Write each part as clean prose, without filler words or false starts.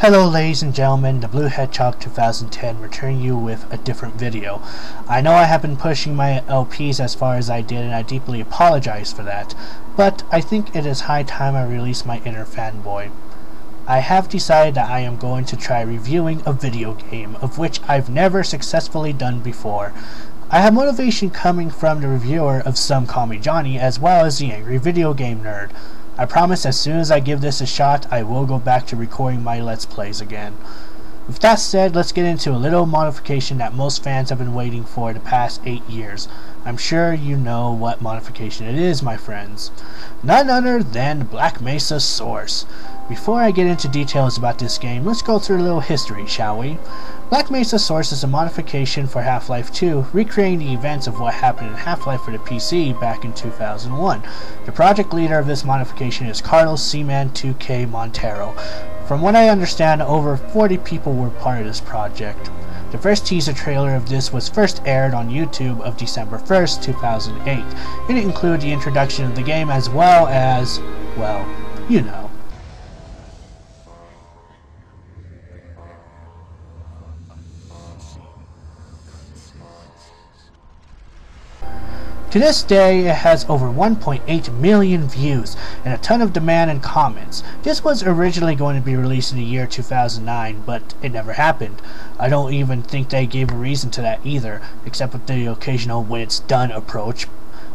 Hello ladies and gentlemen, the Blue Hedgehog 2010 returning you with a different video. I know I have been pushing my LPs as far as I did and I deeply apologize for that, but I think it is high time I release my inner fanboy. I have decided that I am going to try reviewing a video game, of which I've never successfully done before. I have motivation coming from the reviewer of SomeCallMeJohnny as well as the Angry Video Game Nerd. I promise as soon as I give this a shot, I will go back to recording my Let's Plays again. With that said, let's get into a little modification that most fans have been waiting for the past 8 years. I'm sure you know what modification it is, my friends. None other than Black Mesa Source. Before I get into details about this game, let's go through a little history, shall we? Black Mesa Source is a modification for Half-Life 2, recreating the events of what happened in Half-Life for the PC back in 2001. The project leader of this modification is Carlos Seaman 2K Montero. From what I understand, over 40 people were part of this project. The first teaser trailer of this was first aired on YouTube of December 1st, 2008. It included the introduction of the game as well as, well, you know. To this day, it has over 1.8 million views and a ton of demand and comments. This was originally going to be released in the year 2009, but it never happened. I don't even think they gave a reason to that either, except with the occasional "when it's done" approach.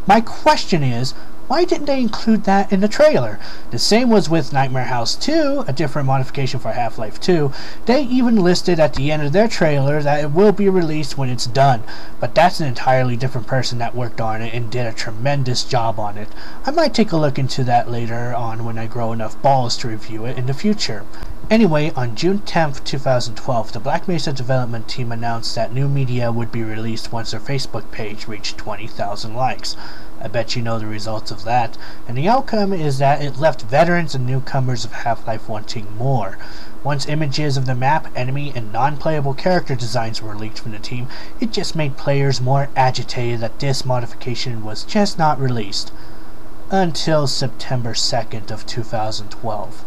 My question is, why didn't they include that in the trailer? The same was with Nightmare House 2, a different modification for Half-Life 2. They even listed at the end of their trailer that it will be released when it's done, but that's an entirely different person that worked on it and did a tremendous job on it. I might take a look into that later on when I grow enough balls to review it in the future. Anyway, on June 10th, 2012, the Black Mesa development team announced that new media would be released once their Facebook page reached 20,000 likes. I bet you know the results of that, and the outcome is that it left veterans and newcomers of Half-Life wanting more. Once images of the map, enemy, and non-playable character designs were leaked from the team, it just made players more agitated that this modification was just not released. Until September 2nd of 2012.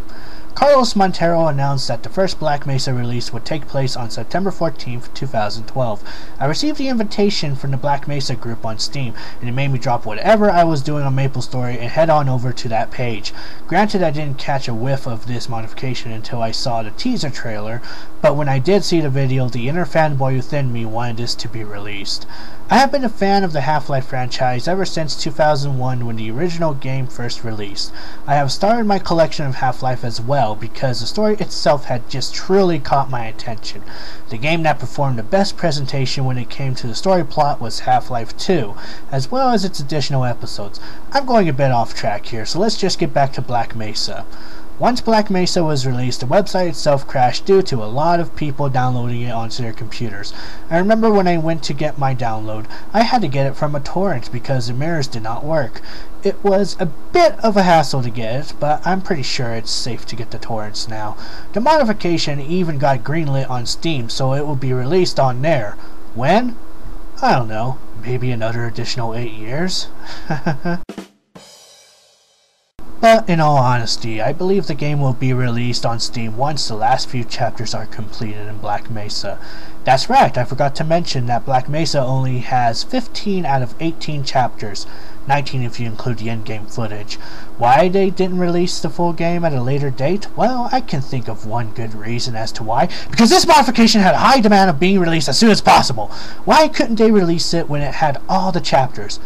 Carlos Montero announced that the first Black Mesa release would take place on September 14th, 2012. I received the invitation from the Black Mesa group on Steam, and it made me drop whatever I was doing on MapleStory and head on over to that page. Granted, I didn't catch a whiff of this modification until I saw the teaser trailer, but when I did see the video, the inner fanboy within me wanted this to be released. I have been a fan of the Half-Life franchise ever since 2001 when the original game first released. I have started my collection of Half-Life as well because the story itself had just truly caught my attention. The game that performed the best presentation when it came to the story plot was Half-Life 2, as well as its additional episodes. I'm going a bit off track here, so let's just get back to Black Mesa. Once Black Mesa was released, the website itself crashed due to a lot of people downloading it onto their computers. I remember when I went to get my download, I had to get it from a torrent because the mirrors did not work. It was a bit of a hassle to get it, but I'm pretty sure it's safe to get the torrents now. The modification even got greenlit on Steam, so it will be released on there. When? I don't know. Maybe another additional 8 years? But in all honesty, I believe the game will be released on Steam once the last few chapters are completed in Black Mesa. That's right, I forgot to mention that Black Mesa only has 15 out of 18 chapters, 19 if you include the endgame footage. Why they didn't release the full game at a later date? Well, I can think of one good reason as to why. Because this modification had a high demand of being released as soon as possible. Why couldn't they release it when it had all the chapters?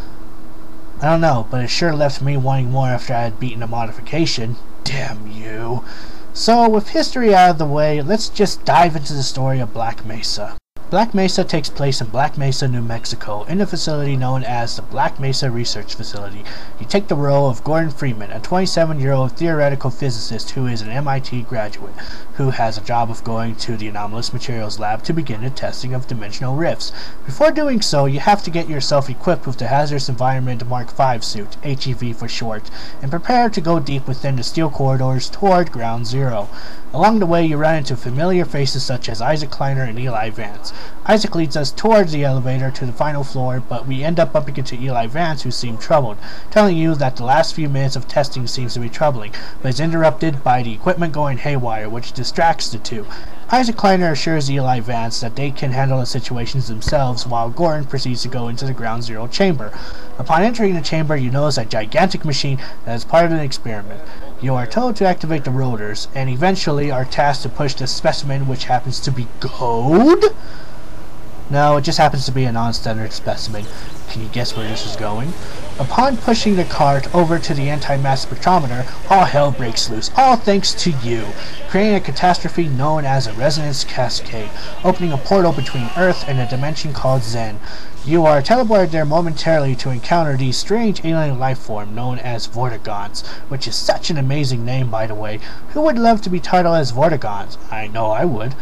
I don't know, but it sure left me wanting more after I had beaten the modification. Damn you. So, with history out of the way, let's just dive into the story of Black Mesa. Black Mesa takes place in Black Mesa, New Mexico, in a facility known as the Black Mesa Research Facility. You take the role of Gordon Freeman, a 27-year-old theoretical physicist who is an MIT graduate, who has a job of going to the Anomalous Materials Lab to begin the testing of dimensional rifts. Before doing so, you have to get yourself equipped with the Hazardous Environment Mark V suit, HEV for short, and prepare to go deep within the steel corridors toward Ground Zero. Along the way, you run into familiar faces such as Isaac Kleiner and Eli Vance. Isaac leads us towards the elevator to the final floor, but we end up bumping into Eli Vance, who seemed troubled, telling you that the last few minutes of testing seems to be troubling, but is interrupted by the equipment going haywire, which distracts the two. Isaac Kleiner assures Eli Vance that they can handle the situations themselves, while Gordon proceeds to go into the Ground Zero chamber. Upon entering the chamber, you notice a gigantic machine that is part of an experiment. You are told to activate the rotors, and eventually are tasked to push the specimen, which happens to be gold? No, it just happens to be a non-standard specimen. Can you guess where this is going? Upon pushing the cart over to the anti-mass spectrometer, all hell breaks loose, all thanks to you, creating a catastrophe known as a resonance cascade, opening a portal between Earth and a dimension called Zen. You are teleported there momentarily to encounter the strange alien life form known as Vortigons, which is such an amazing name, by the way. Who would love to be titled as Vortigons? I know I would.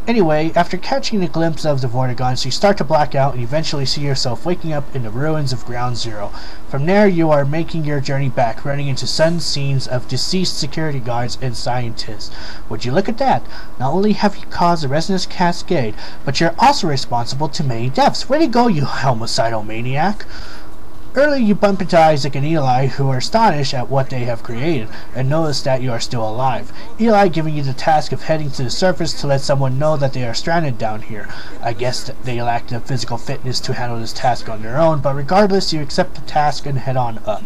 Anyway, after catching a glimpse of the Vortigons, you start to black out and eventually see yourself waking up in the ruins of Ground Zero. From there, you are making your journey back, running into sudden scenes of deceased security guards and scientists. Would you look at that? Not only have you caused a resonance cascade, but you're also responsible to many deaths. Where'd you go, you homicidal maniac? Early, you bump into Isaac and Eli, who are astonished at what they have created, and notice that you are still alive. Eli giving you the task of heading to the surface to let someone know that they are stranded down here. I guess that they lack the physical fitness to handle this task on their own, but regardless, you accept the task and head on up.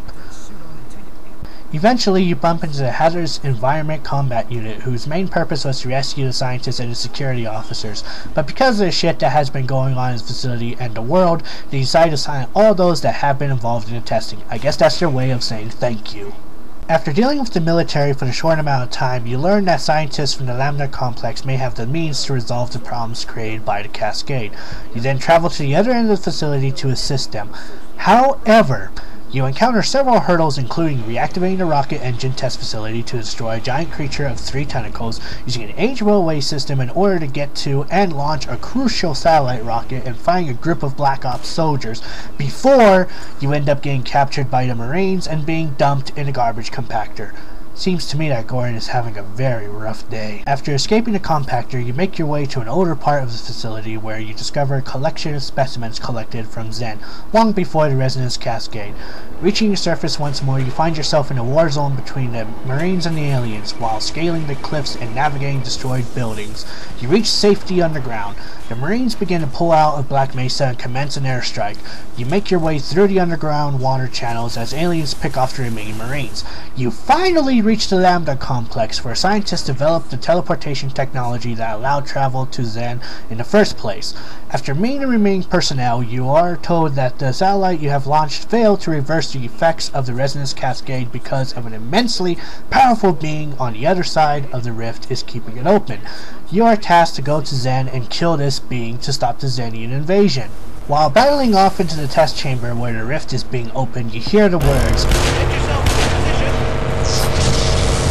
Eventually, you bump into the Hazardous Environment Combat Unit, whose main purpose was to rescue the scientists and the security officers. But because of the shit that has been going on in the facility and the world, they decide to silence all those that have been involved in the testing. I guess that's their way of saying thank you. After dealing with the military for a short amount of time, you learn that scientists from the Lambda Complex may have the means to resolve the problems created by the cascade. You then travel to the other end of the facility to assist them. However, you encounter several hurdles, including reactivating the rocket engine test facility to destroy a giant creature of 3 tentacles, using an aged railway system in order to get to and launch a crucial satellite rocket, and finding a group of Black Ops soldiers before you end up getting captured by the Marines and being dumped in a garbage compactor. Seems to me that Gordon is having a very rough day. After escaping the compactor, you make your way to an older part of the facility where you discover a collection of specimens collected from Zen long before the resonance cascade. Reaching the surface once more, you find yourself in a war zone between the Marines and the aliens while scaling the cliffs and navigating destroyed buildings. You reach safety underground. The Marines begin to pull out of Black Mesa and commence an airstrike. You make your way through the underground water channels as aliens pick off the remaining Marines. You finally reach the Lambda Complex, where scientists developed the teleportation technology that allowed travel to Zen in the first place. After meeting the remaining personnel, you are told that the satellite you have launched failed to reverse the effects of the resonance cascade because of an immensely powerful being on the other side of the rift is keeping it open. You are tasked to go to Zen and kill this being to stop the Zenian invasion. While battling off into the test chamber where the rift is being opened, you hear the words, "Get yourself in position.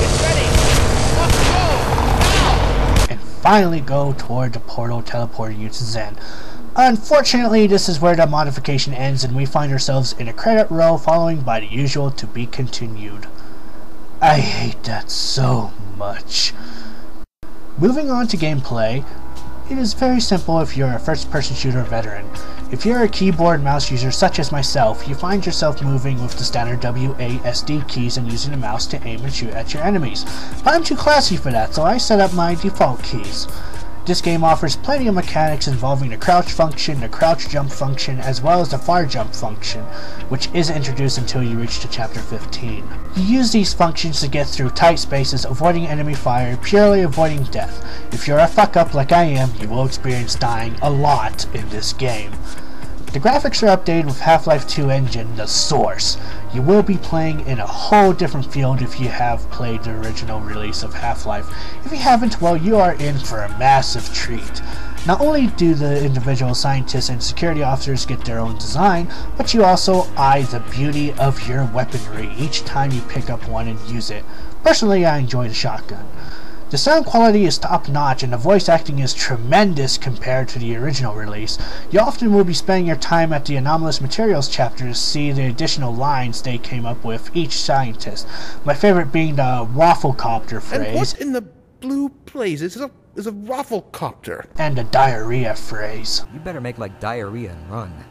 It's ready. Let's go now!" and finally go toward the portal teleporting you to Zen. Unfortunately, this is where the modification ends and we find ourselves in a credit roll following by the usual "to be continued." I hate that so much. Moving on to gameplay, it is very simple if you're a first-person shooter veteran. If you're a keyboard mouse user such as myself, you find yourself moving with the standard WASD keys and using the mouse to aim and shoot at your enemies. But I'm too classy for that, so I set up my default keys. This game offers plenty of mechanics involving the crouch function, the crouch jump function, as well as the far jump function, which isn't introduced until you reach to chapter 15. You use these functions to get through tight spaces, avoiding enemy fire, purely avoiding death. If you're a fuck up like I am, you will experience dying a lot in this game. The graphics are updated with Half-Life 2 engine, the source. You will be playing in a whole different field if you have played the original release of Half-Life. If you haven't, well, you are in for a massive treat. Not only do the individual scientists and security officers get their own design, but you also eye the beauty of your weaponry each time you pick up one and use it. Personally, I enjoy the shotgun. The sound quality is top-notch and the voice acting is tremendous compared to the original release. You often will be spending your time at the Anomalous Materials chapter to see the additional lines they came up with each scientist. My favorite being the wafflecopter phrase. And what in the blue blazes is a Rafflecopter? And a diarrhea phrase. You better make like diarrhea and run.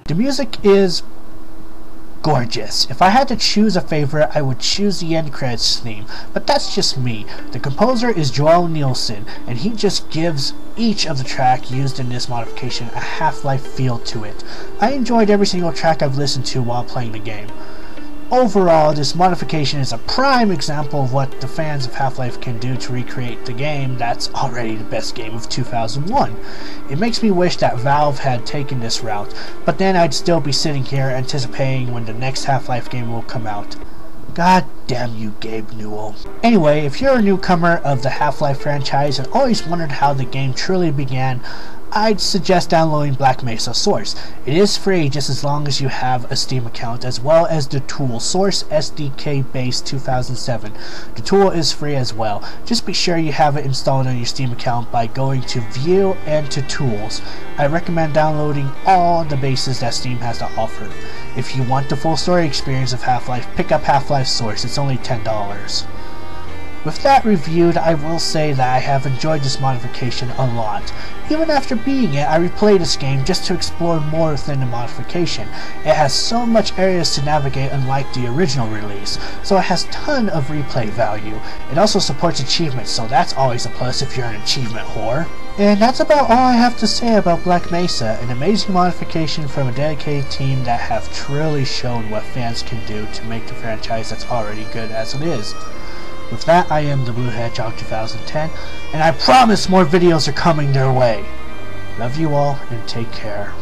The music is gorgeous. If I had to choose a favorite, I would choose the end credits theme, but that's just me. The composer is Joel Nielsen, and he just gives each of the track used in this modification a Half-Life feel to it. I enjoyed every single track I've listened to while playing the game. Overall, this modification is a prime example of what the fans of Half-Life can do to recreate the game that's already the best game of 2001. It makes me wish that Valve had taken this route, but then I'd still be sitting here anticipating when the next Half-Life game will come out. God damn you, Gabe Newell. Anyway, if you're a newcomer of the Half-Life franchise and always wondered how the game truly began, I'd suggest downloading Black Mesa Source. It is free just as long as you have a Steam account, as well as the tool Source SDK Base 2007. The tool is free as well. Just be sure you have it installed on your Steam account by going to View and to Tools. I recommend downloading all the bases that Steam has to offer. If you want the full story experience of Half-Life, pick up Half-Life Source. It's only $10. With that reviewed, I will say that I have enjoyed this modification a lot. Even after beating it, I replayed this game just to explore more within the modification. It has so much areas to navigate unlike the original release, so it has ton of replay value. It also supports achievements, so that's always a plus if you're an achievement whore. And that's about all I have to say about Black Mesa, an amazing modification from a dedicated team that have truly shown what fans can do to make the franchise that's already good as it is. With that, I am the Blue Hedgehog 2010, and I promise more videos are coming their way. Love you all, and take care.